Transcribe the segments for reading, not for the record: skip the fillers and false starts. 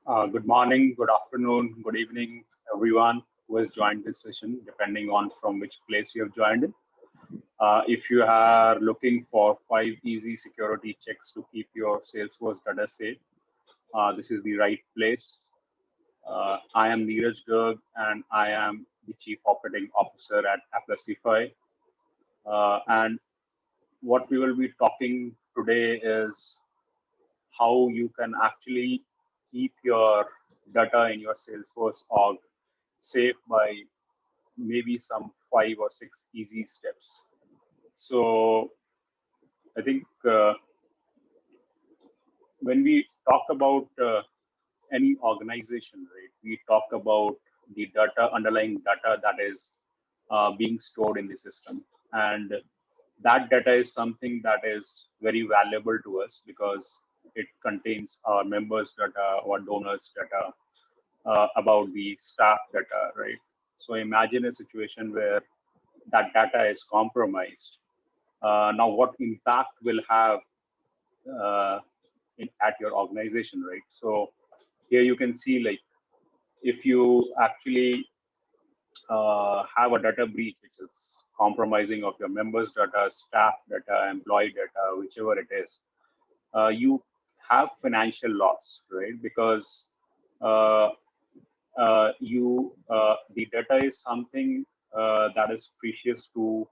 Good morning, good afternoon, good evening, everyone who has joined this session, depending on from which place you have joined in. If you are looking for 5 easy security checks to keep your Salesforce data safe, this is the right place. I am Neeraj Garg, and I am the Chief Operating Officer at Aplusify. And what we will be talking today is how you can actually keep your data in your Salesforce org safe by maybe some 5 or 6 easy steps. So I think when we talk about any organization, right, we talk about the data, underlying data that is being stored in the system. And that data is something that is very valuable to us because it contains our members' data, our donors' data, about the staff data, right? So imagine a situation where that data is compromised. Now, what impact will have uh, at your organization, right? So here you can see, like, if you actually have a data breach, which is compromising of your members' data, staff data, employee data, whichever it is, you have financial loss, right? Because uh, the data is something that is precious to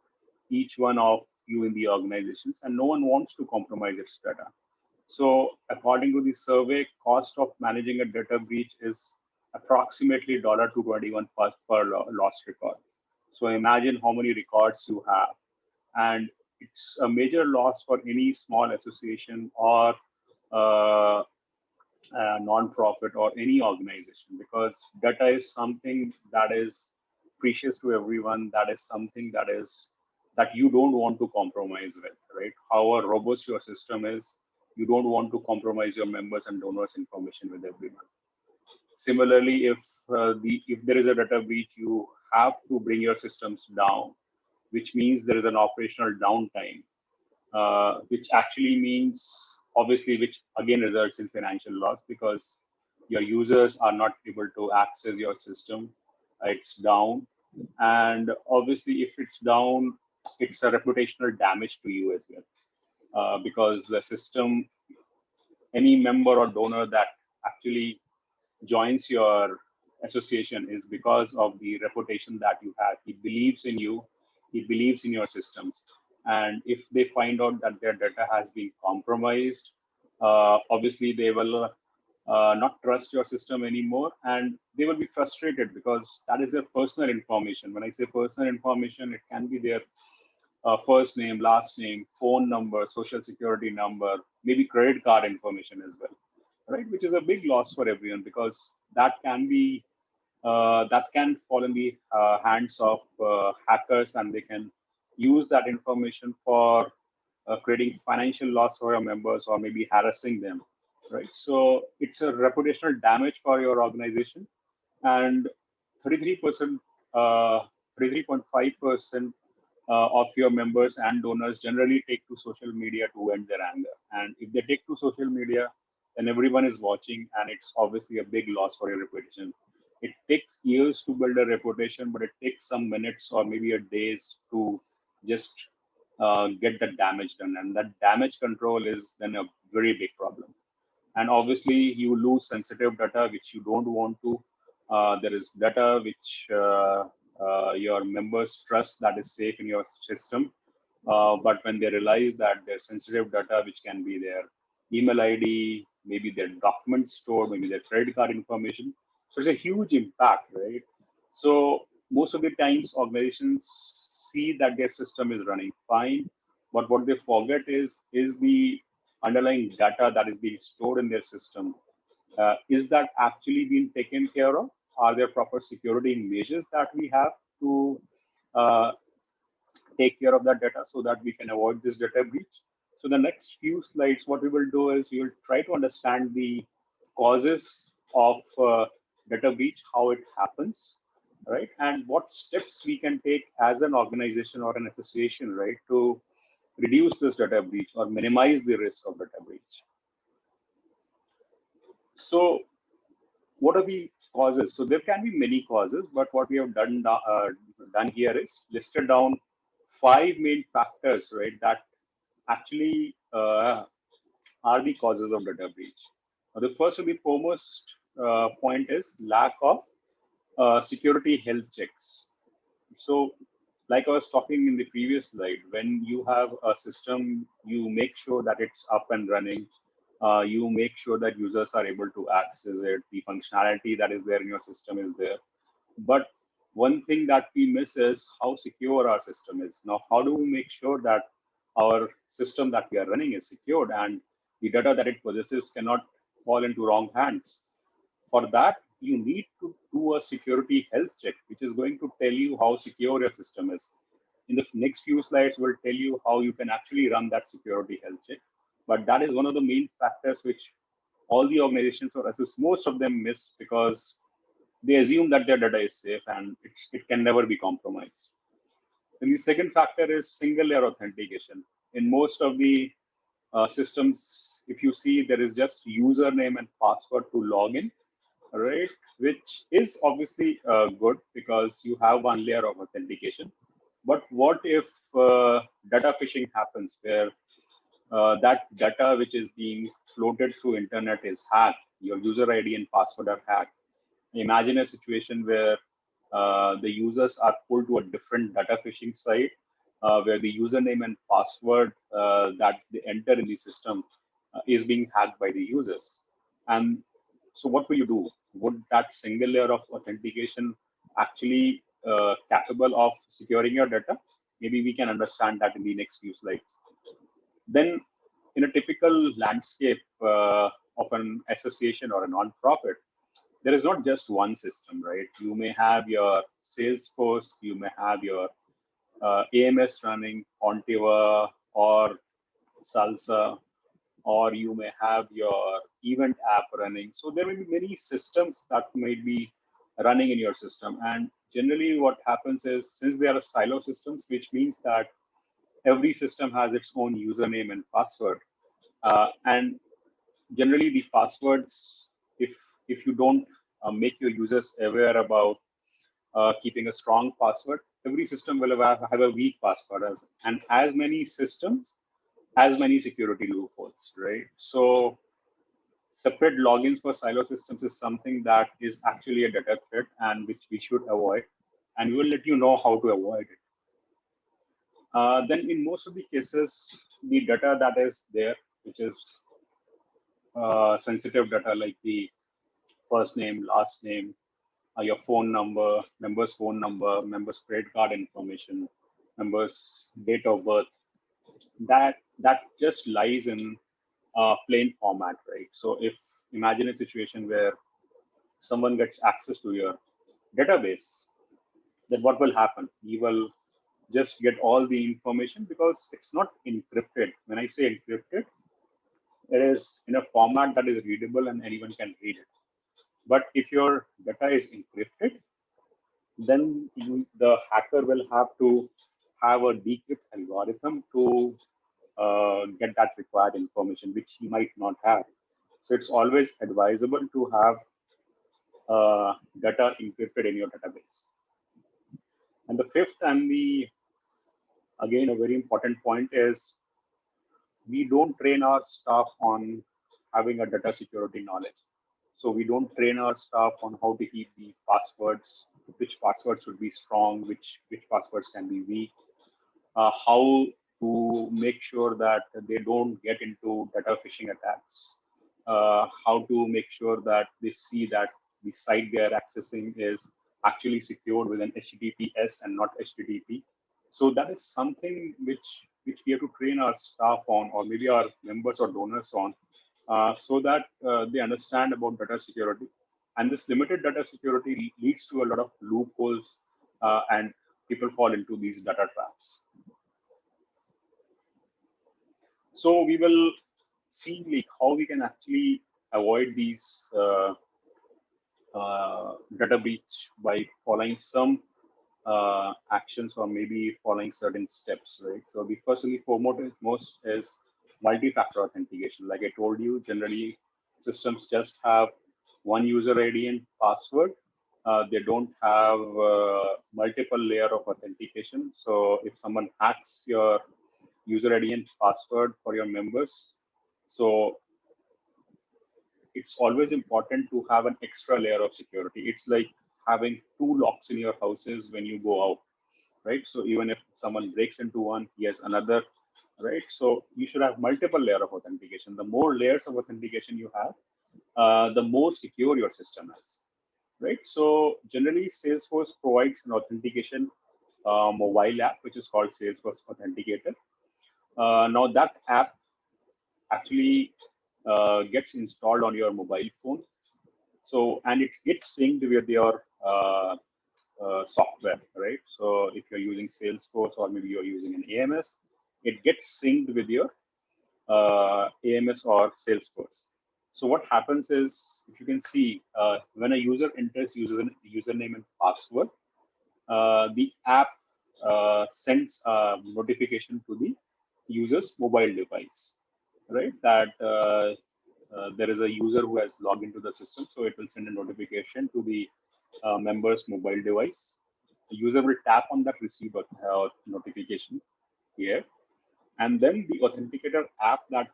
each one of you in the organizations, and no one wants to compromise its data. So according to the survey, cost of managing a data breach is approximately $221 per lost record. So imagine how many records you have. And it's a major loss for any small association or uh, non-profit or any organization, because data is something that is precious to everyone. That is something that you don't want to compromise with, right? However robust your system is, you don't want to compromise your members and donors information with everyone. Similarly, if there is a data breach, you have to bring your systems down, which means there is an operational downtime, which actually means, obviously, which again results in financial loss because your users are not able to access your system. It's down. And obviously, if it's down, it's a reputational damage to you as well, because the system, any member or donor that actually joins your association is because of the reputation that you have. He believes in you, he believes in your systems. And if they find out that their data has been compromised, obviously they will not trust your system anymore, and they will be frustrated because that is their personal information. When I say personal information, it can be their first name, last name, phone number, social security number, maybe credit card information as well, right? Which is a big loss for everyone because that can fall in the hands of hackers, and they can use that information for creating financial loss for your members or maybe harassing them, right? So it's a reputational damage for your organization, and 33%, 33.5% of your members and donors generally take to social media to vent their anger. And if they take to social media, then everyone is watching, and it's obviously a big loss for your reputation. It takes years to build a reputation, but it takes some minutes or maybe a days to just get that damage done. And that damage control is then a very big problem. And obviously, you lose sensitive data, which you don't want to. There is data which your members trust that is safe in your system. But when they realize that their sensitive data, which can be their email ID, maybe their documents stored, maybe their credit card information, so it's a huge impact, right? So most of the times, organizations see that their system is running fine, but what they forget is the underlying data that is being stored in their system. Is that actually being taken care of? Are there proper security measures that we have to uh, take care of that data so that we can avoid this data breach? So the next few slides, what we will do is we will try to understand the causes of data breach, how it happens, right? And what steps we can take as an organization or an association, right, to reduce this data breach or minimize the risk of data breach. So what are the causes? So there can be many causes, but what we have done here is listed down 5 main factors, right, that actually are the causes of data breach. The first and the foremost point is lack of security health checks. So, like I was talking in the previous slide, when you have a system, you make sure that it's up and running. You make sure that users are able to access it. The functionality that is there in your system is there. But one thing that we miss is how secure our system is. Now, how do we make sure that our system that we are running is secured and the data that it possesses cannot fall into wrong hands? For that, you need to do a security health check, which is going to tell you how secure your system is. In the next few slides, we'll tell you how you can actually run that security health check. But that is one of the main factors which all the organizations, or at least most of them, miss because they assume that their data is safe and it can never be compromised. And the second factor is single layer authentication. In most of the systems, if you see, there is just username and password to log in, right? Which is obviously good because you have one layer of authentication. But what if data phishing happens where that data which is being floated through internet is hacked, your user ID and password are hacked? Imagine a situation where the users are pulled to a different data phishing site where the username and password that they enter in the system is being hacked by the users. And so what will you do? Would that single layer of authentication actually capable of securing your data? Maybe we can understand that in the next few slides. Then in a typical landscape of an association or a non-profit, there is not just one system, right? You may have your Salesforce, you may have your AMS running, Ontiva or Salsa, or you may have your event app running. So there may be many systems that might be running in your system. And generally what happens is, since they are silo systems, which means that every system has its own username and password. And generally the passwords, if you don't make your users aware about keeping a strong password, every system will have a weak password. And as many systems, as many security loopholes, right? So separate logins for silo systems is something that is actually a data threat and which we should avoid. And we will let you know how to avoid it. Then in most of the cases, the data that is there, which is sensitive data like the first name, last name, your phone number, member's phone number, member's credit card information, member's date of birth, that just lies in plain format, right? So if imagine a situation where someone gets access to your database, then what will happen? He will just get all the information because it's not encrypted. When I say encrypted, it is in a format that is readable and anyone can read it. But if your data is encrypted, then the hacker will have to have a decrypt algorithm to get that required information, which he might not have. So it's always advisable to have data encrypted in your database. And the fifth and again, a very important point is we don't train our staff on having a data security knowledge. So we don't train our staff on how to keep the passwords, which passwords should be strong, which passwords can be weak, how to make sure that they don't get into data phishing attacks, how to make sure that they see that the site they are accessing is actually secured with an HTTPS and not HTTP. So that is something which we have to train our staff on, or maybe our members or donors on, so that they understand about data security. And this limited data security leads to a lot of loopholes, and people fall into these data traps. So we will see like how we can actually avoid these data breach by following some actions or maybe following certain steps, right? So the first and the foremost is multi-factor authentication. Like I told you, generally systems just have one user ID and password. They don't have multiple layer of authentication. So if someone hacks your user ID and password for your members, so it's always important to have an extra layer of security. It's like having two locks in your houses when you go out, right? So even if someone breaks into one, he has another, right? So you should have multiple layer of authentication. The more layers of authentication you have, the more secure your system is, right? So generally, Salesforce provides an authentication mobile app, which is called Salesforce Authenticator. Now that app actually gets installed on your mobile phone. So, and it gets synced with your software, right? So if you're using Salesforce or maybe you're using an AMS, it gets synced with your AMS or Salesforce. So what happens is, if you can see, when a user enters username and password, the app sends a notification to the user's mobile device, right? That there is a user who has logged into the system, so it will send a notification to the member's mobile device. The user will tap on that receive notification here, and then the authenticator app that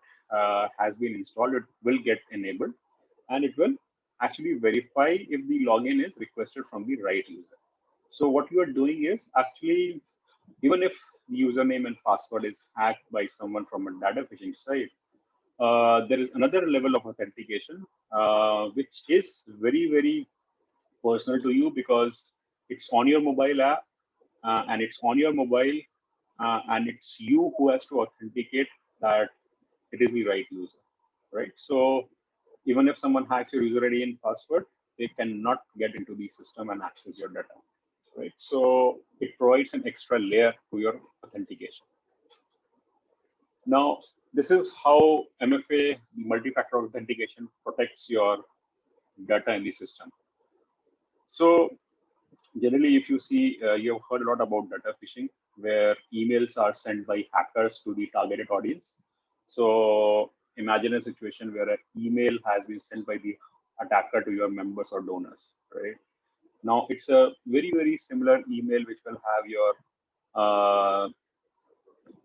has been installed, it will get enabled, and it will actually verify if the login is requested from the right user. So what you are doing is actually, even if the username and password is hacked by someone from a data phishing site, there is another level of authentication, which is very, very personal to you, because it's on your mobile app, and it's on your mobile, and it's you who has to authenticate that it is the right user, right? So even if someone hacks your user ID and password, they cannot get into the system and access your data, right? So it provides an extra layer to your authentication. Now, this is how MFA, multi-factor authentication, protects your data in the system. So generally, if you see, you've heard a lot about data phishing, where emails are sent by hackers to the targeted audience. So imagine a situation where an email has been sent by the attacker to your members or donors, right? Now, it's a very, very similar email which will have your uh,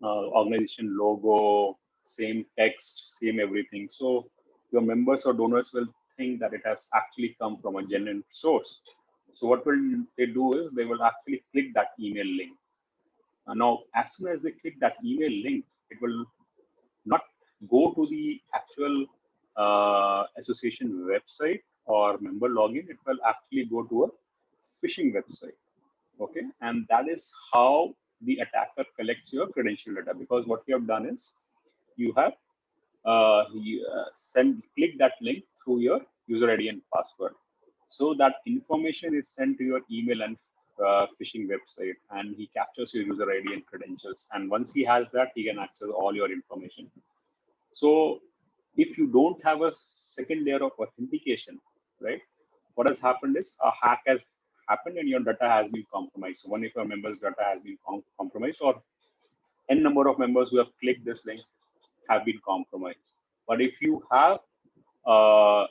organization logo, same text, same everything. So your members or donors will think that it has actually come from a genuine source. So what will they do is they will actually click that email link. Now, as soon as they click that email link, it will not go to the actual association website or member login. It will actually go to a phishing website. Okay, and that is how the attacker collects your credential data, because what you have done is you have click that link through your user ID and password. So that information is sent to your email and phishing website, and he captures your user ID and credentials. And once he has that, he can access all your information. So if you don't have a second layer of authentication, right, what has happened is a hack has happened and your data has been compromised. So one of your members' data has been compromised, or n number of members who have clicked this link have been compromised. But if you have authenticator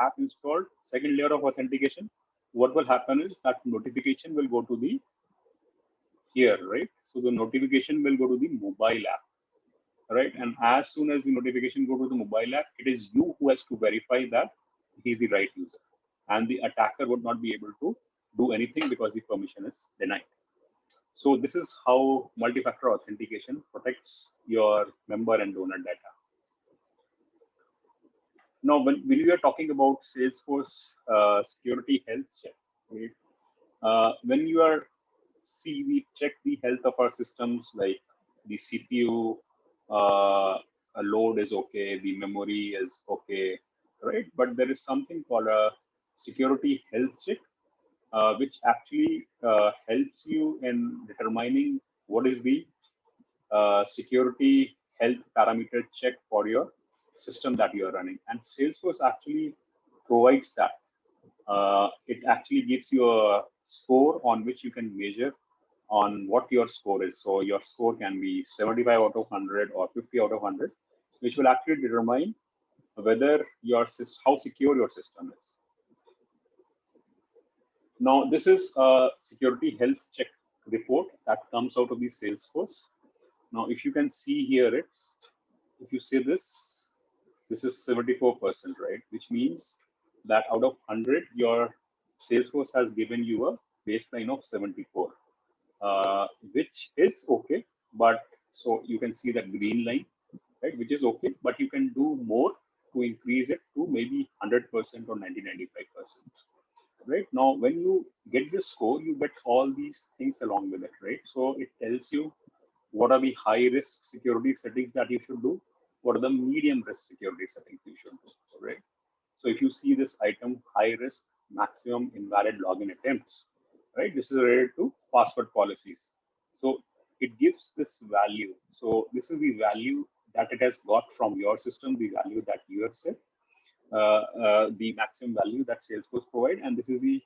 app installed, second layer of authentication, what will happen is that notification will go to the here, right? So the notification will go to the mobile app, right? And as soon as the notification go to the mobile app, it is you who has to verify that he's the right user, and the attacker would not be able to do anything because the permission is denied. So this is how multi-factor authentication protects your member and donor data. Now, when we are talking about Salesforce security health check, right? When you are we check the health of our systems, like the CPU load is okay, the memory is okay, right? But there is something called a security health check, which actually helps you in determining what is the security health parameter check for your system that you are running. And Salesforce actually provides that. It actually gives you a score on which you can measure on what your score is. So your score can be 75 out of 100 or 50 out of 100, which will actually determine whether how secure your system is. Now, this is a security health check report that comes out of the Salesforce. Now, if you can see here, if you see this is 74%, right? Which means that out of 100, your Salesforce has given you a baseline of 74, which is okay. But so you can see that green line, right? Which is okay, but you can do more to increase it to maybe 100% or 95%. Right now, when you get this score, you get all these things along with it, right? So it tells you what are the high risk security settings that you should do, what are the medium risk security settings you should do, right? So if you see this item, high risk, maximum invalid login attempts, right? This is related to password policies. So it gives this value. So this is the value that it has got from your system, the value that you have set, the maximum value that Salesforce provide, and this is the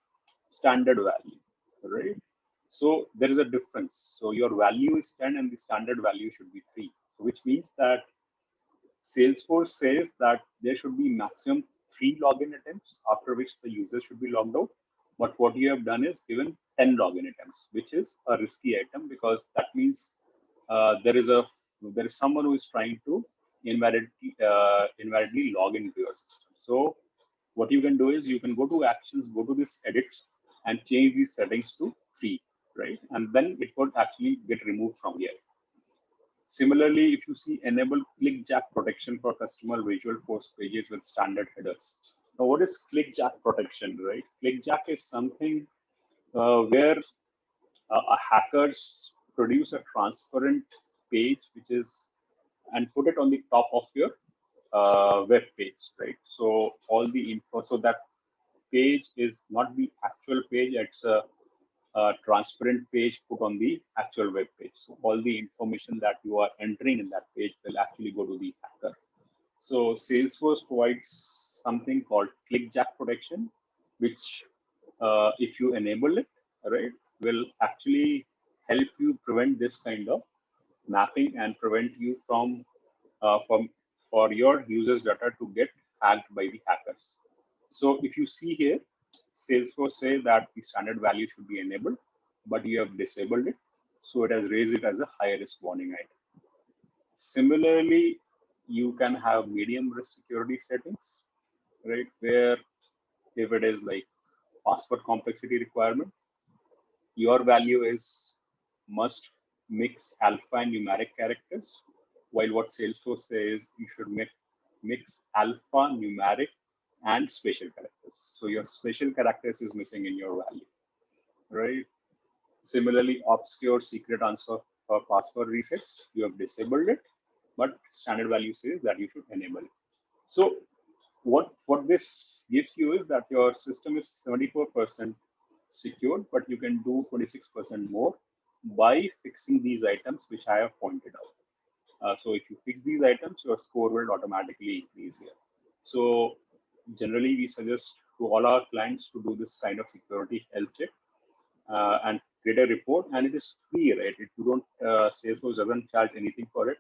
standard value, right? So there is a difference. So your value is 10 and the standard value should be 3, which means that Salesforce says that there should be maximum 3 login attempts after which the user should be logged out. But what you have done is given 10 login attempts, which is a risky item because that means there is someone who is trying to invalidly log into your system. So what you can do is you can go to actions, go to this edits, and change these settings to 3, right? And then it would actually get removed from here. Similarly, if you see enable clickjack protection for customer visual force pages with standard headers. Now, what is clickjack protection, right? Clickjack is something where hackers produce a transparent page, which is and put it on the top of your web page, right? So all the info, so that page is not the actual page; it's a transparent page put on the actual web page. So all the information that you are entering in that page will actually go to the hacker. So Salesforce provides something called clickjack protection, which if you enable it, right, will actually help you prevent this kind of mapping and prevent you from for your users data to get hacked by the hackers. So if you see here, Salesforce say that the standard value should be enabled, but you have disabled it. So it has raised it as a high risk warning item. Similarly, you can have medium risk security settings, right? Where if it is like password complexity requirement, your value is must mix alpha and numeric characters, while what Salesforce says you should mix alpha, numeric, and special characters. So your special characters is missing in your value, right? Similarly, obscure secret answer for password resets, you have disabled it, but standard value says that you should enable it. So what this gives you is that your system is 74% secured, but you can do 26% more by fixing these items which I have pointed out. So if you fix these items, your score will automatically increase here. So generally, we suggest to all our clients to do this kind of security health check and create a report, and it is free, right? You don't Salesforce doesn't charge anything for it.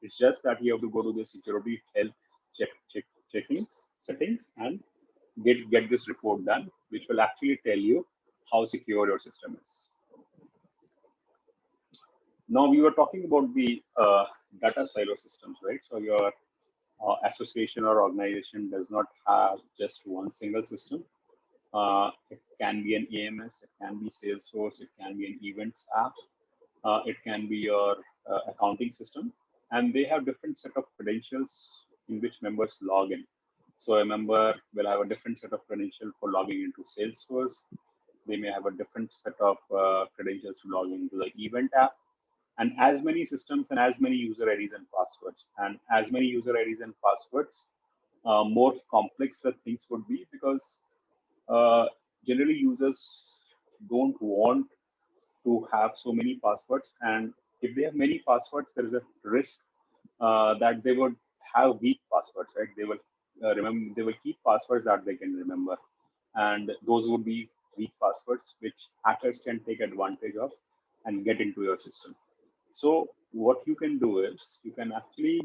It's just that you have to go to the security health settings and get this report done, which will actually tell you how secure your system is. Now we were talking about the data silo systems, right? So your association or organization does not have just one single system. It can be an AMS, it can be Salesforce, it can be an events app, it can be your accounting system, and they have different set of credentials in which members log in. So a member will have a different set of credentials for logging into Salesforce. They may have a different set of credentials to log into the event app, and as many systems and as many user IDs and passwords. And as many user IDs and passwords, more complex the things would be because generally users don't want to have so many passwords, and if they have many passwords, there is a risk that they would have weak passwords, right? They will they will keep passwords that they can remember, and those would be weak passwords which hackers can take advantage of and get into your system. So what you can do is you can actually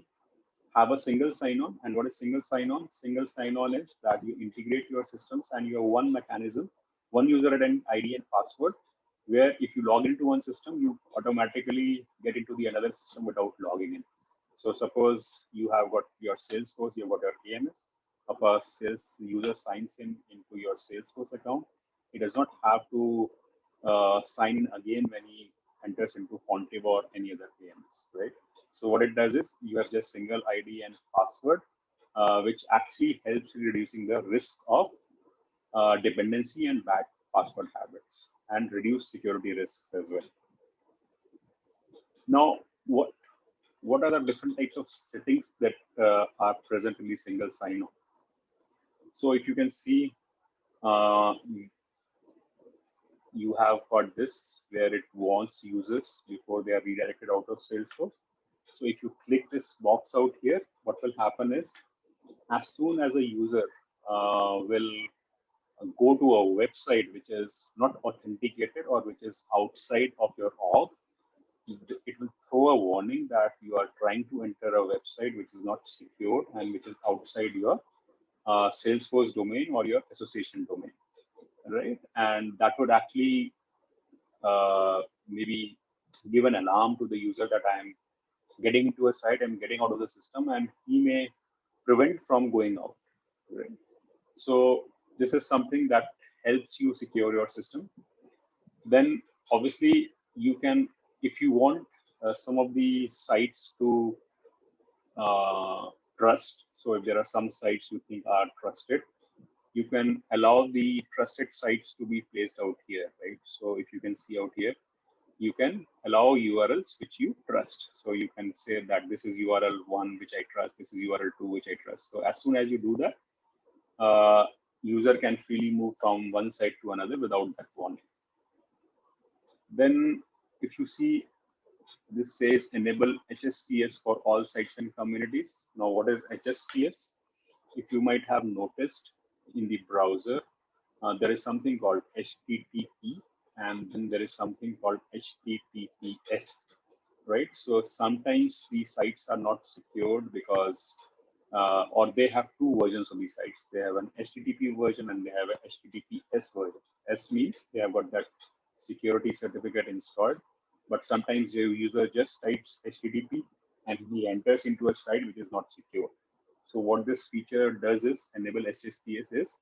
have a single sign-on. And what is single sign-on? Single sign-on is that you integrate your systems and you have one mechanism, one user ID and password, where if you log into one system, you automatically get into the another system without logging in. So suppose you have got your Salesforce, you've got your AMS. If a sales user signs in into your Salesforce account, he does not have to sign in again when he enters into Fontib or any other AMS, right? So what it does is you have just single ID and password, which actually helps in reducing the risk of dependency and bad password habits and reduce security risks as well. Now, what are the different types of settings that are present in the single sign-on? So if you can see, you have got this where it wants users before they are redirected out of Salesforce. So if you click this box out here, what will happen is as soon as a user will go to a website which is not authenticated or which is outside of your org, it will throw a warning that you are trying to enter a website which is not secure and which is outside your Salesforce domain or your association domain, right? And that would actually maybe give an alarm to the user that I'm getting into a site, I'm getting out of the system, and he may prevent from going out, right? So this is something that helps you secure your system. Then obviously you can, if you want some of the sites to trust, so if there are some sites you think are trusted, you can allow the trusted sites to be placed out here, right? So if you can see out here, you can allow URLs which you trust. So you can say that this is URL 1 which I trust, this is URL 2 which I trust. So as soon as you do that, user can freely move from one site to another without that warning. Then if you see, this says enable HSTS for all sites and communities. Now what is HSTS? If you might have noticed in the browser, there is something called HTTP and then there is something called HTTPS, right? So sometimes these sites are not secured because or they have two versions of these sites. They have an HTTP version and they have an HTTPS version. S means they have got that security certificate installed, but sometimes your user just types HTTP and he enters into a site which is not secure. So what this feature does is enable HSTS is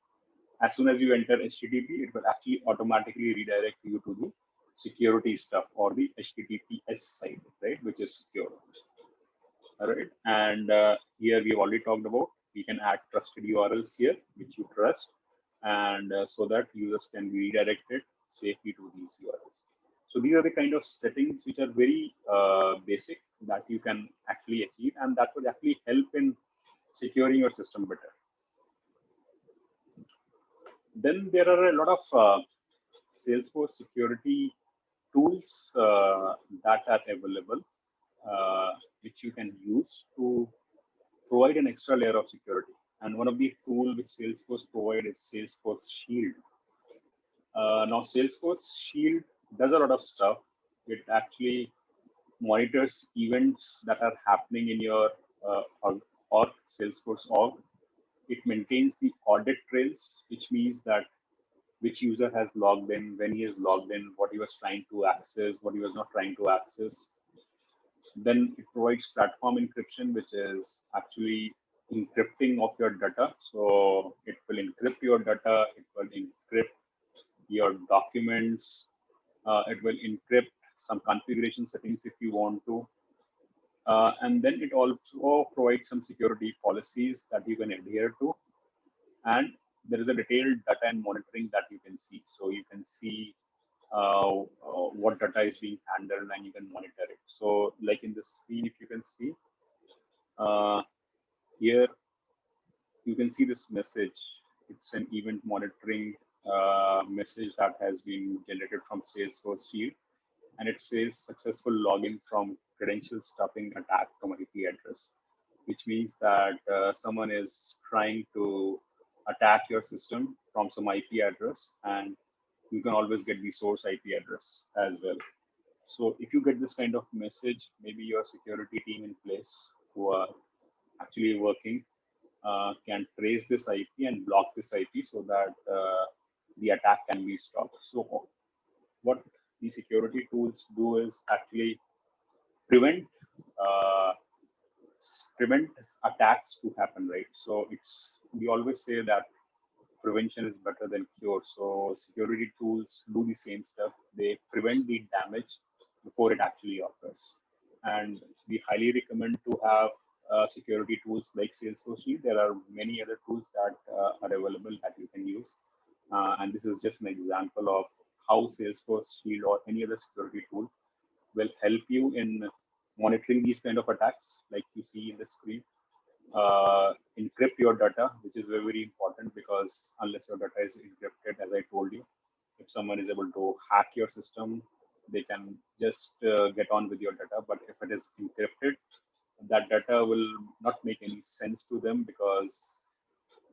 as soon as you enter HTTP, it will actually automatically redirect you to the security stuff or the HTTPS site, right, which is secure. All right, and here we've already talked about, we can add trusted URLs here, which you trust, and so that users can be redirected safely to these URLs. So these are the kind of settings which are very basic that you can actually achieve, and that would actually help in securing your system better. Then there are a lot of Salesforce security tools that are available, which you can use to provide an extra layer of security. And one of the tools which Salesforce provides is Salesforce Shield. Now, Salesforce Shield does a lot of stuff. It actually monitors events that are happening in your org, Salesforce org. It maintains the audit trails, which means that which user has logged in, when he is logged in, what he was trying to access, what he was not trying to access. Then it provides platform encryption, which is actually encrypting of your data. So it will encrypt your data, it will encrypt your documents, it will encrypt some configuration settings if you want to. And then it also provides some security policies that you can adhere to. And there is a detailed data and monitoring that you can see. So you can see what data is being handled and you can monitor it. So like in the screen, if you can see, here you can see this message. It's an event monitoring message that has been generated from Salesforce Shield. And it says successful login from credential stuffing attack from IP address, which means that someone is trying to attack your system from some IP address, and you can always get the source IP address as well. So if you get this kind of message, maybe your security team in place who are actually working can trace this IP and block this IP so that the attack can be stopped. So what the security tools do is actually prevent uh, prevent attacks to happen, right? So we always say that prevention is better than cure. So security tools do the same stuff. They prevent the damage before it actually occurs. And we highly recommend to have security tools like Salesforce Shield. There are many other tools that are available that you can use. And this is just an example of how Salesforce Shield or any other security tool will help you in monitoring these kind of attacks, like you see in the screen. Encrypt your data, which is very, very important, because unless your data is encrypted, as I told you, if someone is able to hack your system, they can just get on with your data. But if it is encrypted, that data will not make any sense to them, because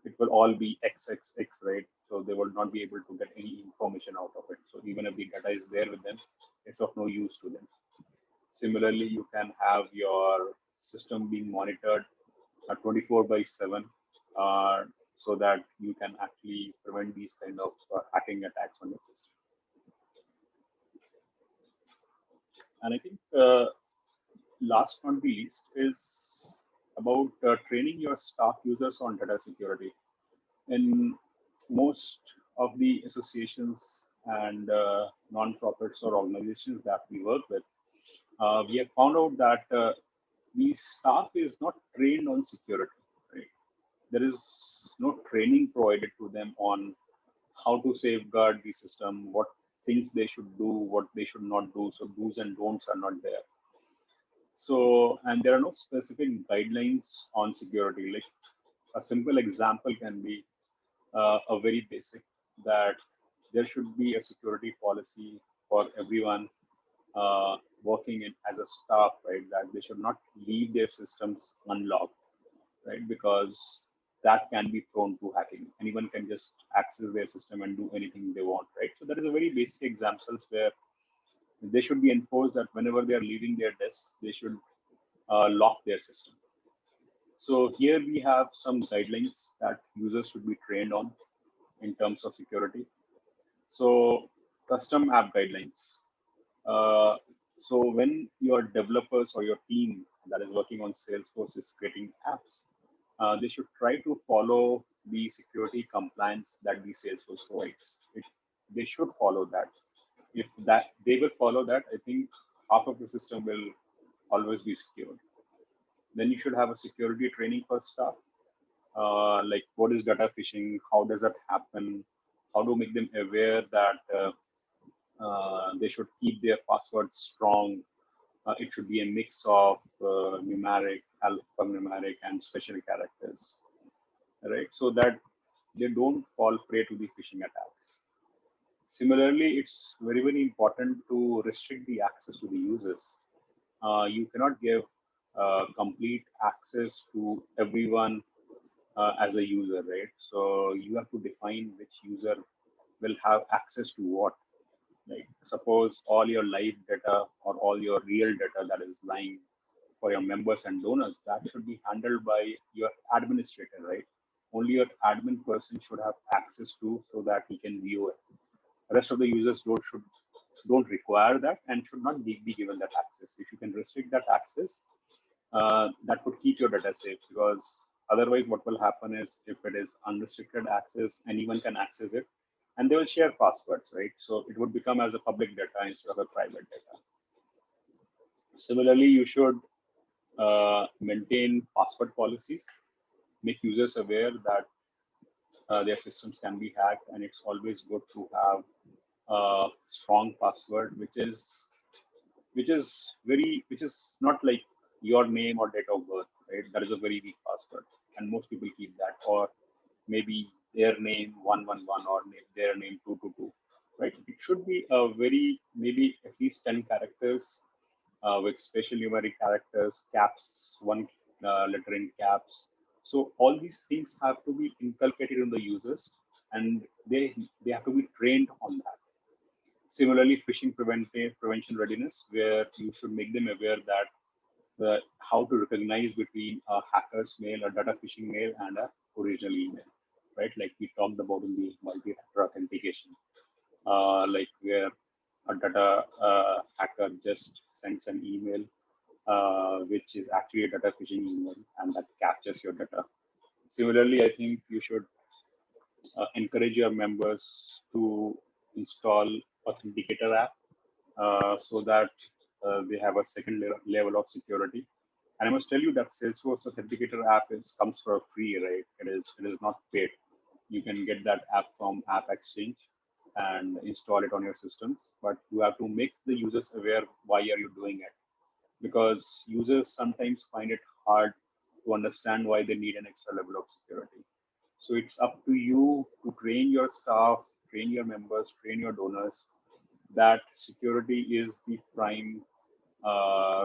it will all be XXX, right? So they will not be able to get any information out of it. So even if the data is there with them, it's of no use to them. Similarly, you can have your system being monitored 24/7, so that you can actually prevent these kind of hacking attacks on your system. And I think last but not the least is about training your staff users on data security. In most of the associations and non-profits or organizations that we work with, we have found out that the staff is not trained on security, right? There is no training provided to them on how to safeguard the system, what things they should do, what they should not do. So do's and don'ts are not there. So, and there are no specific guidelines on security. Like a simple example can be a very basic, that there should be a security policy for everyone working in as a staff, right? That they should not leave their systems unlocked, right? Because that can be prone to hacking. Anyone can just access their system and do anything they want, right? So that is a very basic examples where they should be enforced that whenever they are leaving their desk, they should lock their system. So here we have some guidelines that users should be trained on in terms of security. So custom app guidelines. Uh, so when your developers or your team that is working on Salesforce is creating apps, they should try to follow the security compliance that the Salesforce provides. They should follow that. If that they will follow that, I think half of the system will always be secured. Then you should have a security training for staff, like what is data phishing, how does that happen, how to make them aware that they should keep their passwords strong. It should be a mix of numeric, alphanumeric, and special characters, right? So that they don't fall prey to the phishing attacks. Similarly, it's very, very important to restrict the access to the users. You cannot give complete access to everyone as a user, right? So you have to define which user will have access to what. Like suppose all your live data or all your real data that is lying for your members and donors, that should be handled by your administrator, right? Only your admin person should have access to, so that he can view it. The rest of the users don't require that and should not be given that access. If you can restrict that access, that would keep your data safe, because otherwise what will happen is if it is unrestricted access, anyone can access it and they will share passwords, right? So it would become as a public data instead of a private data. Similarly, you should maintain password policies, make users aware that their systems can be hacked, and it's always good to have a strong password, which is not like your name or date of birth, right? That is a very weak password, and most people keep that, or maybe their name 111 or their name 222, right? It should be a very maybe at least 10 characters with special numeric characters, caps, one letter in caps. So all these things have to be inculcated in the users, and they have to be trained on that. Similarly, phishing prevention readiness, where you should make them aware that how to recognize between a hacker's mail, a data phishing mail, and a original email, right? Like we talked about in the multi-factor authentication, like where a data hacker just sends an email, which is actually a data phishing email, and that captures your data. Similarly, I think you should encourage your members to install Authenticator app so that they have a second level of security. And I must tell you that Salesforce Authenticator app comes for free, right? It is not paid. You can get that app from App Exchange and install it on your systems, but you have to make the users aware why are you doing it, because users sometimes find it hard to understand why they need an extra level of security. So it's up to you to train your staff, train your members, train your donors that security is the prime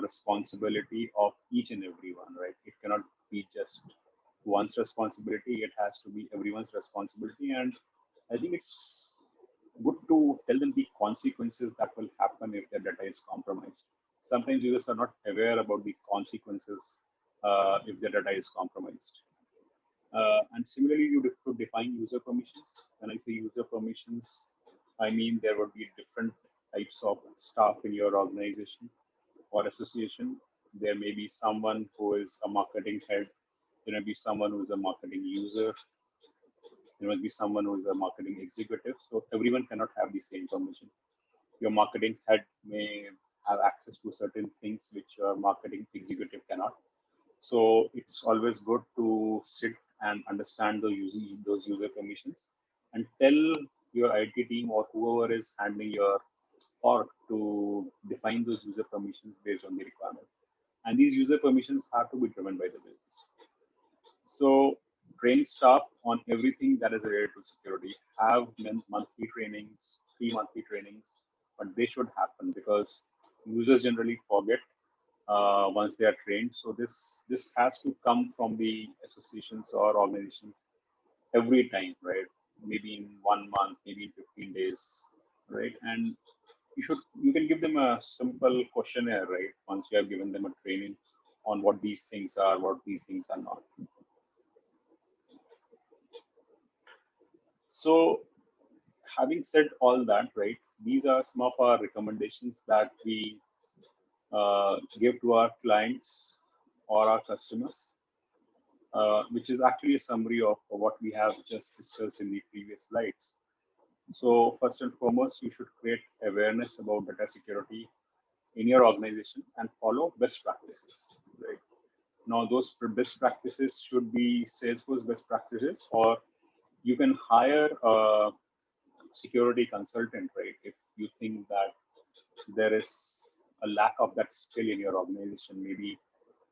responsibility of each and everyone, right? It cannot be just one's responsibility. It has to be everyone's responsibility. And I think it's good to tell them the consequences that will happen if their data is compromised. Sometimes users are not aware about the consequences if their data is compromised. And similarly, you should define user permissions. When I say user permissions, I mean there would be different types of staff in your organization or association. There may be someone who is a marketing head. There may be someone who is a marketing user. There must be someone who is a marketing executive. So everyone cannot have the same permission. Your marketing head may have access to certain things which your marketing executive cannot. So it's always good to sit and understand those user permissions and tell your IT team or whoever is handling your org to define those user permissions based on the requirement. And these user permissions have to be driven by the business. So train staff on everything that is related to security. Have monthly trainings, 3 monthly trainings, but they should happen because users generally forget once they are trained. So this has to come from the associations or organizations every time, right? Maybe in 1 month, maybe in 15 days, right? And you can give them a simple questionnaire, right? Once you have given them a training on what these things are, what these things are not. So having said all that, right? These are some of our recommendations that we give to our clients or our customers, which is actually a summary of what we have just discussed in the previous slides. So first and foremost, you should create awareness about data security in your organization and follow best practices, right? Now, those best practices should be Salesforce best practices, or you can hire a security consultant, right? If you think that there is a lack of that skill in your organization, maybe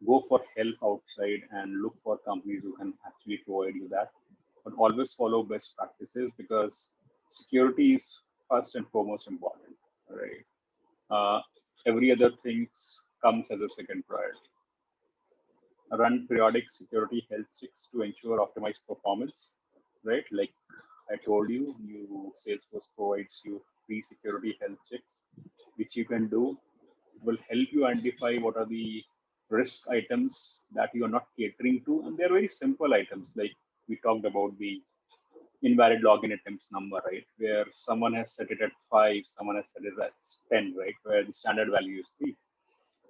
go for help outside and look for companies who can actually provide you that. But always follow best practices because security is first and foremost important, right? Uh, every other things comes as a second priority. Run periodic security health checks to ensure optimized performance, right? Like I told you, Salesforce provides you free security health checks, which you can do. It will help you identify what are the risk items that you are not catering to, and they're very simple items. Like we talked about the invalid login attempts number, right? Where someone has set it at 5, someone has set it at 10, right? Where the standard value is 3.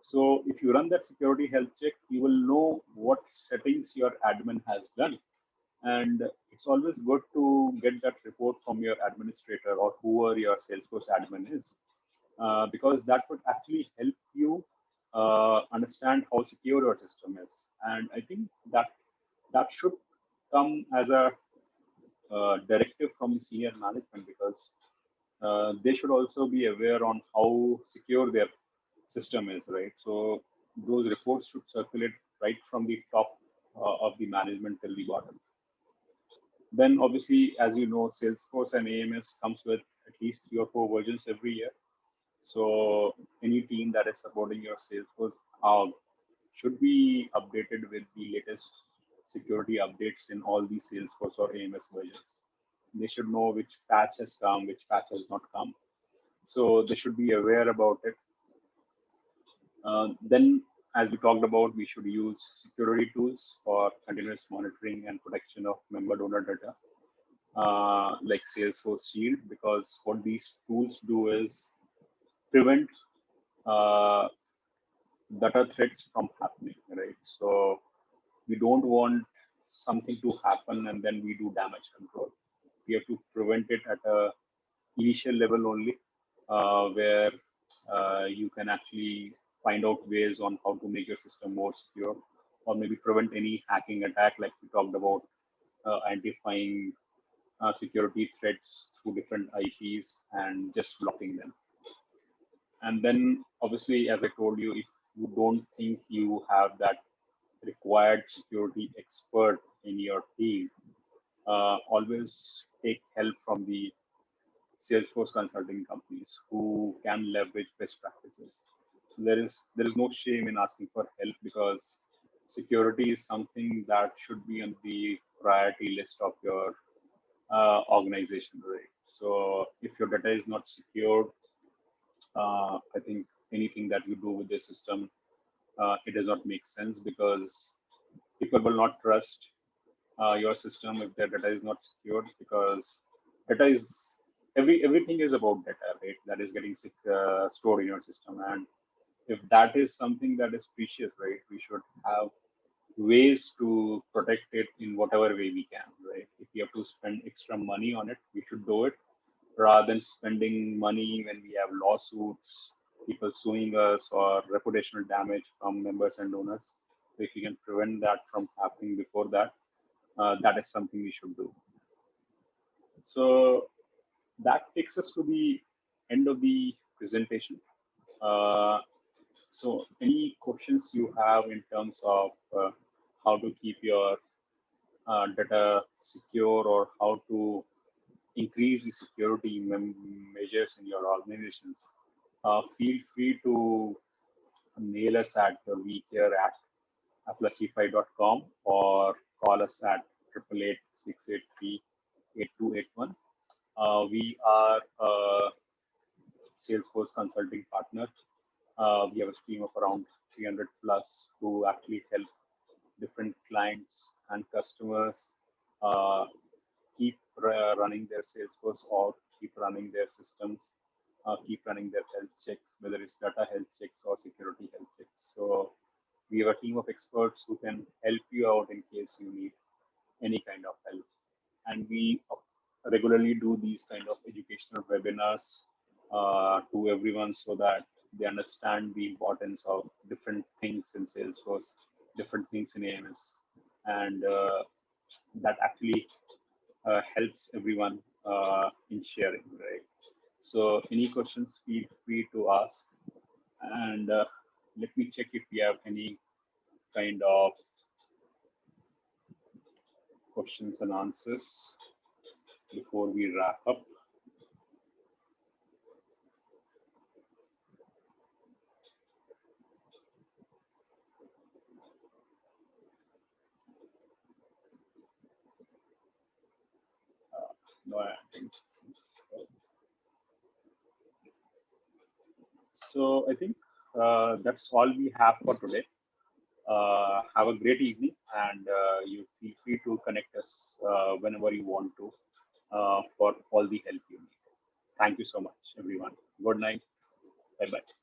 So if you run that security health check, you will know what settings your admin has done. And it's always good to get that report from your administrator or whoever your Salesforce admin is, because that would actually help you understand how secure your system is. And I think that should come as a directive from the senior management because they should also be aware on how secure their system is, right? So those reports should circulate right from the top of the management till the bottom. Then obviously, as you know, Salesforce and AMS comes with at least 3 or 4 versions every year. So any team that is supporting your Salesforce should be updated with the latest security updates in all the Salesforce or AMS versions. They should know which patch has come, which patch has not come. So they should be aware about it. Then as we talked about, we should use security tools for continuous monitoring and protection of member donor data, like Salesforce Shield, because what these tools do is prevent uh, data threats from happening, right? So we don't want something to happen and then we do damage control. We have to prevent it at a initial level only, where you can actually find out ways on how to make your system more secure, or maybe prevent any hacking attack, like we talked about, identifying security threats through different IPs and just blocking them. And then, obviously, as I told you, if you don't think you have that required security expert in your team, always take help from the Salesforce consulting companies who can leverage best practices. So there is no shame in asking for help, because security is something that should be on the priority list of your organization, right? So if your data is not secured, I think anything that you do with the system, it does not make sense, because people will not trust your system if their data is not secured, because data is everything is about data, right? That is getting stored in your system, and if that is something that is precious, right, we should have ways to protect it in whatever way we can, right? If we have to spend extra money on it, we should do it, rather than spending money when we have lawsuits, people suing us, or reputational damage from members and donors. So if we can prevent that from happening before that, that is something we should do. So that takes us to the end of the presentation. So any questions you have in terms of how to keep your data secure, or how to increase the security measures in your organizations, feel free to mail us at weecare@aplusify.com, or call us at 888-683-8281. We are a Salesforce consulting partner. We have a team of around 300 plus who actually help different clients and customers uh, keep running their Salesforce, or keep running their systems, keep running their health checks, whether it's data health checks or security health checks. So we have a team of experts who can help you out in case you need any kind of help. And we regularly do these kind of educational webinars to everyone, so that they understand the importance of different things in Salesforce, different things in AMS, and that actually helps everyone in sharing, right? So any questions, feel free to ask. And let me check if we have any kind of questions and answers before we wrap up. No, I think so. I think that's all we have for today. Have a great evening, and you feel free to connect us whenever you want to for all the help you need. Thank you so much, everyone. Good night. Bye bye.